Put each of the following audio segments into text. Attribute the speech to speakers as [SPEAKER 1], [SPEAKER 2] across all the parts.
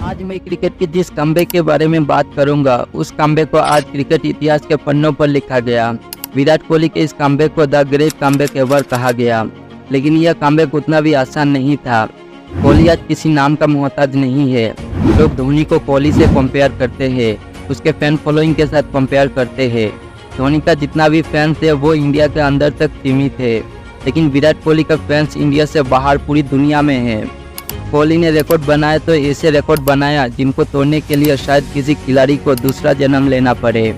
[SPEAKER 1] आज मैं क्रिकेट की जिस कमबैक के बारे में बात करूंगा, उस कमबैक को आज क्रिकेट इतिहास के पन्नों पर लिखा गया। विराट कोहली के इस कमबैक को द ग्रेट कमबैक एवर कहा गया, लेकिन यह कमबैक उतना भी आसान नहीं था। कोहली आज किसी नाम का मोहताज नहीं है। लोग धोनी को कोहली से कंपेयर करते हैं, उसके फैन फॉलोइंग के साथ कंपेयर करते हैं। धोनी का जितना भी फैंस है वो इंडिया के अंदर तक सीमित है, लेकिन विराट कोहली का फैंस इंडिया से बाहर पूरी दुनिया में है। कोहली ने रिकॉर्ड बनाया तो ऐसे रिकॉर्ड बनाया जिनको तोड़ने के लिए शायद किसी खिलाड़ी को दूसरा जन्म लेना पड़े।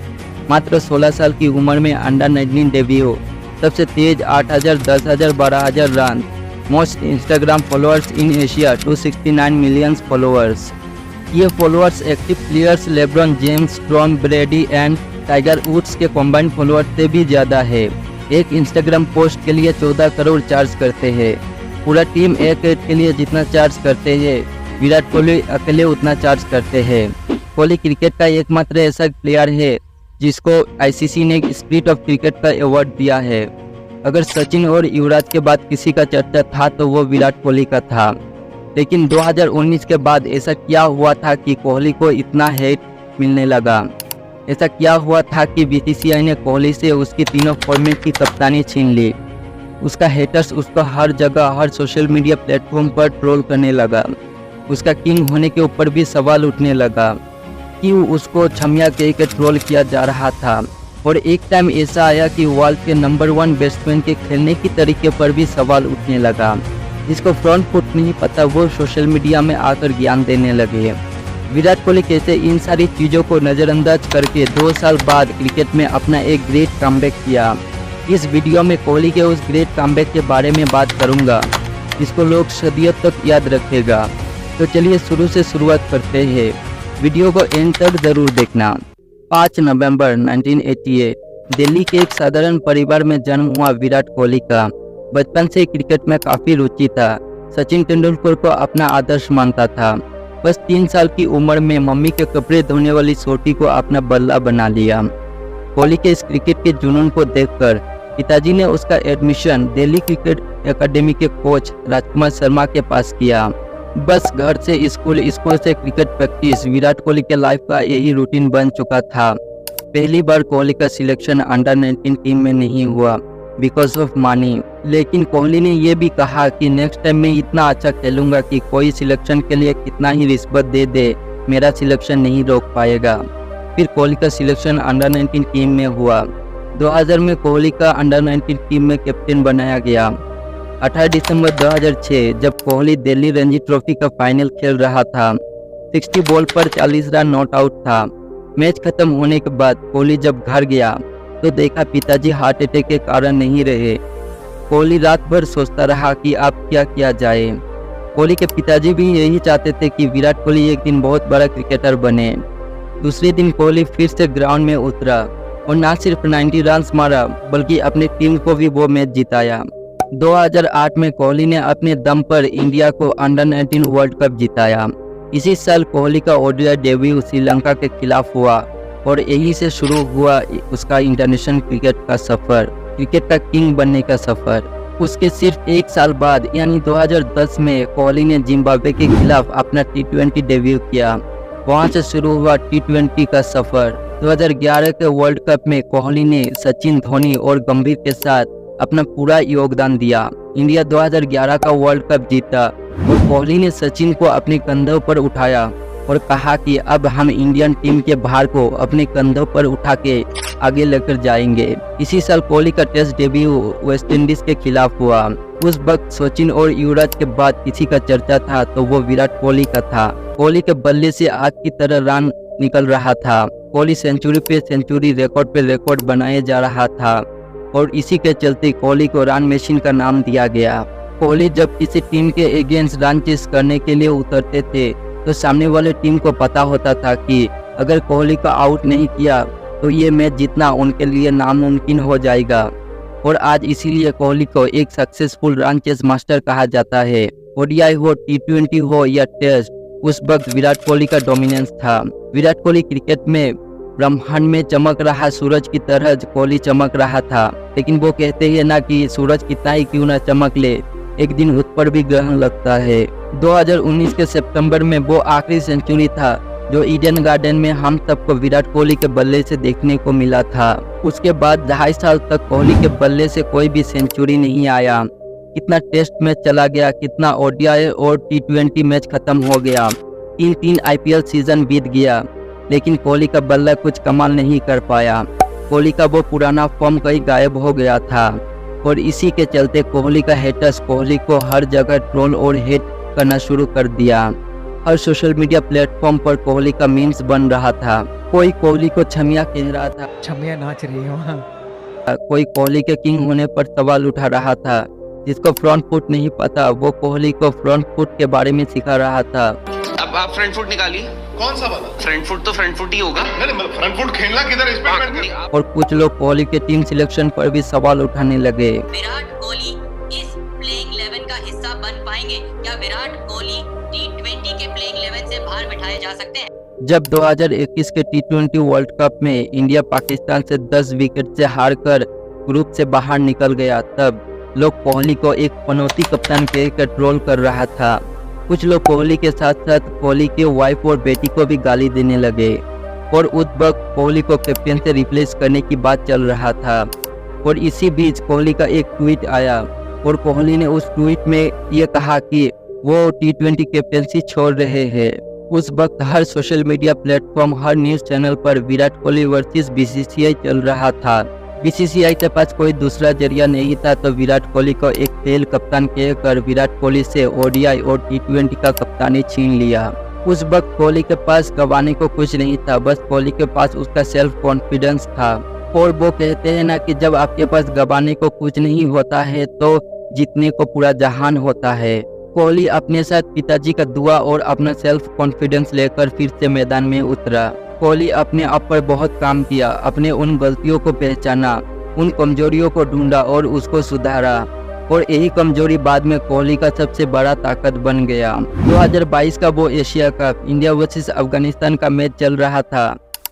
[SPEAKER 1] मात्र 16 साल की उम्र में अंडर 19 डेब्यू, सबसे तेज 8000, 10000, 12000 run, most Instagram followers in Asia 269 million followers. ये followers active players LeBron James, Tom Brady and Tiger Woods के कॉम्बाइंड फॉलोअर्स से भी ज़्यादा है। एक इंस्टाग्राम पोस्ट के लिए 14 करोड़ चार्ज करते हैं। पूरा टीम एक के लिए जितना चार्ज करते हैं, विराट कोहली अकेले उतना चार्ज करते हैं। कोहली क्रिकेट का एकमात्र ऐसा प्लेयर है जिसको आईसीसी ने स्पिरिट ऑफ क्रिकेट का अवार्ड दिया है। अगर सचिन और युवराज के बाद किसी का चर्चा था तो वो विराट कोहली का था। लेकिन 2019 के बाद ऐसा क्या हुआ था कि कोहली को इतना हेट मिलने लगा? ऐसा क्या हुआ था कि बीसीसीआई ने कोहली से उसकी तीनों फॉर्मेट की कप्तानी छीन ली? उसका हेटर्स उसको हर जगह, हर सोशल मीडिया प्लेटफॉर्म पर ट्रोल करने लगा। उसका किंग होने के ऊपर भी सवाल उठने लगा। क्यों उसको छमिया कह के ट्रोल किया जा रहा था? और एक टाइम ऐसा आया कि वर्ल्ड के नंबर 1 बैट्समैन के खेलने की तरीके पर भी सवाल उठने लगा। जिसको फ्रंट फुट नहीं पता वो सोशल मीडिया में आकर ज्ञान देने लगे। विराट कोहली कैसे इन सारी चीज़ों को नज़रअंदाज करके 2 साल बाद क्रिकेट में अपना एक ग्रेट कमबैक किया। इस वीडियो में कोहली के उस ग्रेट कमबैक के बारे में बात करूंगा, जिसको लोग सदियों तक याद रखेगा। तो चलिए शुरू से शुरुआत करते हैं। वीडियो को एंड तक जरूर देखना। 5 नवंबर 1988 दिल्ली के एक साधारण परिवार में जन्म हुआ विराट कोहली का। बचपन से क्रिकेट में काफ़ी रुचि था। सचिन तेंदुलकर को अपना आदर्श मानता था। बस 3 साल की उम्र में मम्मी के कपड़े धोने वाली सोटी को अपना बल्ला बना लिया। कोहली के इस क्रिकेट के जुनून को देखकर पिताजी ने उसका एडमिशन दिल्ली क्रिकेट एकेडमी के कोच राजकुमार शर्मा के पास किया। बस घर से स्कूल, स्कूल से क्रिकेट प्रैक्टिस, विराट कोहली के लाइफ का यही रूटीन बन चुका था। पहली बार कोहली का सिलेक्शन अंडर 19 टीम में नहीं हुआ बिकॉज ऑफ मनी, लेकिन कोहली ने यह भी कहा कि नेक्स्ट टाइम मैं इतना अच्छा खेलूंगा कि कोई सिलेक्शन के लिए कितना ही रिश्वत दे मेरा सिलेक्शन नहीं रोक पाएगा। फिर कोहली का सिलेक्शन अंडर 19 टीम में हुआ। 2000 में कोहली का अंडर 19 टीम में कैप्टन बनाया गया। 18 दिसंबर 2006 जब कोहली दिल्ली रणजी ट्रॉफी का फाइनल खेल रहा था, 60 बॉल पर 40 रन नॉट आउट था। मैच खत्म होने के बाद कोहली जब घर गया तो देखा पिताजी हार्ट अटैक के कारण नहीं रहे। कोहली रात भर सोचता रहा कि अब क्या किया जाए। कोहली के पिताजी भी यही चाहते थे कि विराट कोहली एक दिन बहुत बड़ा क्रिकेटर बने। दूसरे दिन कोहली फिर से ग्राउंड में उतरा और न सिर्फ 90 रन मारा बल्कि अपनी टीम को भी वो मैच जिताया। 2008 में कोहली ने अपने दम पर इंडिया को अंडर 19 वर्ल्ड कप जिताया। इसी साल कोहली का ओडीआई डेब्यू श्रीलंका के खिलाफ हुआ और यही से शुरू हुआ उसका इंटरनेशनल क्रिकेट का सफर, क्रिकेट का किंग बनने का सफर। उसके सिर्फ 1 साल बाद यानी 2010 में कोहली ने जिम्बाब्वे के खिलाफ अपना T20 डेब्यू किया। वहां से शुरू हुआ T20 का सफर। 2011 के वर्ल्ड कप में कोहली ने सचिन, धोनी और गंभीर के साथ अपना पूरा योगदान दिया। इंडिया 2011 का वर्ल्ड कप जीता और कोहली ने सचिन को अपने कंधों पर उठाया और कहा कि अब हम इंडियन टीम के भार को अपने कंधों पर उठा के आगे लेकर जाएंगे। इसी साल कोहली का टेस्ट डेब्यू वेस्ट इंडीज के खिलाफ हुआ। उस वक्त सचिन और युवराज के बाद किसी का चर्चा था तो वो विराट कोहली का था। कोहली के बल्ले से आग की तरह रन निकल रहा था। कोहली सेंचुरी पे सेंचुरी, रिकॉर्ड पे रिकॉर्ड बनाए जा रहा था और इसी के चलते कोहली को रन मशीन का नाम दिया गया। कोहली जब किसी टीम के अगेंस्ट रन चेस करने के लिए उतरते थे तो सामने वाले टीम को पता होता था कि अगर कोहली को आउट नहीं किया तो ये मैच जीतना उनके लिए नामुमकिन हो जाएगा। और आज इसीलिए कोहली को एक सक्सेसफुल रन चेस मास्टर कहा जाता है। ओडीआई हो, T20 हो या टेस्ट, उस वक्त विराट कोहली का डोमिनेंस था। विराट कोहली क्रिकेट में ब्रह्मांड में चमक रहा सूरज की तरह कोहली चमक रहा था। लेकिन वो कहते हैं ना कि सूरज कितना ही क्यों ना चमक ले, एक दिन उस पर भी ग्रहण लगता है। 2019 के सितंबर में वो आखिरी सेंचुरी था जो ईडन गार्डन में हम सबको विराट कोहली के बल्ले से देखने को मिला था। उसके बाद 2.5 साल तक कोहली के बल्ले से कोई भी सेंचुरी नहीं आया। कितना टेस्ट मैच चला गया, कितना ओडीआई और टी20 मैच खत्म हो गया, 3 आईपीएल सीजन बीत गया, लेकिन कोहली का बल्ला कुछ कमाल नहीं कर पाया। कोहली का वो पुराना फॉर्म कहीं गायब हो गया था और इसी के चलते कोहली का हेटर्स कोहली को हर जगह ट्रोल और हेट करना शुरू कर दिया। हर सोशल मीडिया प्लेटफॉर्म पर कोहली का मीम्स बन रहा था। कोई कोहली को छमिया कह रहा था,
[SPEAKER 2] छमिया नाच रही है वहाँ।
[SPEAKER 1] कोई कोहली के किंग होने पर सवाल उठा रहा था। जिसको फ्रंट फुट नहीं पता वो कोहली को फ्रंट फुट के बारे में सिखा रहा था।
[SPEAKER 3] अब आप फ्रंट फुट निकालिए।
[SPEAKER 4] कौन सा वाला?
[SPEAKER 3] फ्रंट फुट तो फ्रंट फुट ही होगा।
[SPEAKER 4] नहीं, फ्रंट फुट खेलना किधर एक्सपेरिमेंट कर।
[SPEAKER 1] और कुछ लोग कोहली के टीम सिलेक्शन पर भी सवाल उठाने लगे।
[SPEAKER 5] विराट कोहली इस प्लेइंग 11 का हिस्सा बन पाएंगे या विराट कोहली टी20 के प्लेइंग 11 से बाहर बिठाए जा सकते हैं?
[SPEAKER 1] जब 2021 के टी20 वर्ल्ड कप में इंडिया पाकिस्तान से 10 विकेट से हारकर ग्रुप से बाहर निकल गया, तब लोग कोहली को एक पनौती कप्तान कहकर ट्रोल कर रहा था। कुछ लोग कोहली के साथ साथ कोहली के वाइफ और बेटी को भी गाली देने लगे और उस वक्त कोहली को कैप्टन से रिप्लेस करने की बात चल रहा था। और इसी बीच कोहली का एक ट्वीट आया और कोहली ने उस ट्वीट में ये कहा कि वो टी20 कैप्टनसी छोड़ रहे हैं। उस वक्त हर सोशल मीडिया प्लेटफॉर्म, हर न्यूज़ चैनल पर विराट कोहली वर्सेस बीसीसीआई चल रहा था। बीसीसीआई के पास कोई दूसरा जरिया नहीं था, तो विराट कोहली को एक फेल कप्तान कहकर विराट कोहली से ओडीआई और टी20 का कप्तानी छीन लिया। उस वक्त कोहली के पास गंवाने को कुछ नहीं था, बस कोहली के पास उसका सेल्फ कॉन्फिडेंस था। और वो कहते हैं ना कि जब आपके पास गंवाने को कुछ नहीं होता है तो जीतने को पूरा जहान होता है। कोहली अपने साथ पिताजी का दुआ और अपना सेल्फ कॉन्फिडेंस लेकर फिर से मैदान में उतरा। कोहली अपने आप पर बहुत काम किया, अपने उन गलतियों को पहचाना, उन कमजोरियों को ढूंढा और उसको सुधारा, और यही कमजोरी बाद में कोहली का सबसे बड़ा ताकत बन गया। 2022 का वो Asia cup India versus Afghanistan का मैच चल रहा था।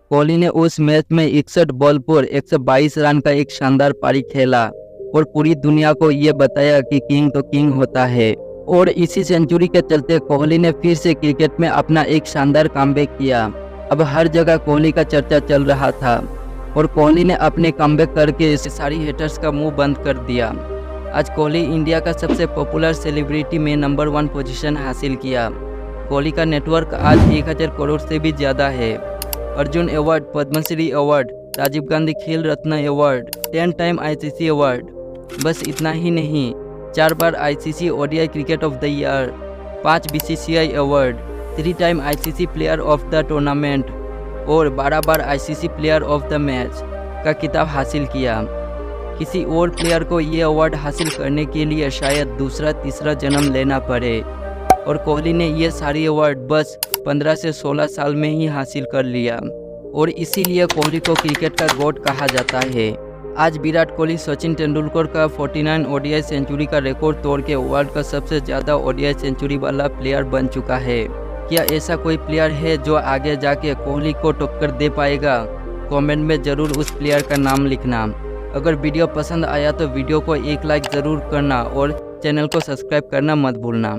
[SPEAKER 1] कोहली ने उस मैच में 61 बॉल पर 122 रन का एक शानदार पारी खेला और पूरी दुनिया को ये बताया कि किंग तो किंग होता है। और इसी सेंचुरी के चलते कोहली ने फिर से क्रिकेट में अपना एक शानदार कमबैक किया। अब हर जगह कोहली का चर्चा चल रहा था और कोहली ने अपने कमबैक करके सारी हेटर्स का मुंह बंद कर दिया। आज कोहली इंडिया का सबसे पॉपुलर सेलिब्रिटी में नंबर 1 पोजीशन हासिल किया। कोहली का नेटवर्क आज 1000 करोड़ से भी ज़्यादा है। Arjun award, Padma Shri award, Rajiv Gandhi Khel Ratna award, 10 time ICC award. बस इतना ही नहीं, 4 बार ICC ODI cricket of the year, 5 BCCI award, 3 time ICC player of the tournament और 12 बार ICC player of the match का खिताब हासिल किया। किसी और प्लेयर को ये अवार्ड हासिल करने के लिए शायद दूसरा तीसरा जन्म लेना पड़े, और कोहली ने ये सारी अवार्ड बस 15 से 16 साल में ही हासिल कर लिया, और इसीलिए कोहली को क्रिकेट का गॉड कहा जाता है। आज विराट कोहली सचिन तेंदुलकर का 49 ओडीआई सेंचुरी का रिकॉर्ड तोड़ के वर्ल्ड का सबसे ज़्यादा ओडीआई सेंचुरी वाला प्लेयर बन चुका है। क्या ऐसा कोई प्लेयर है जो आगे जाके कोहली को टक्कर दे पाएगा? कमेंट में ज़रूर उस प्लेयर का नाम लिखना। अगर वीडियो पसंद आया तो वीडियो को एक लाइक ज़रूर करना और चैनल को सब्सक्राइब करना मत भूलना।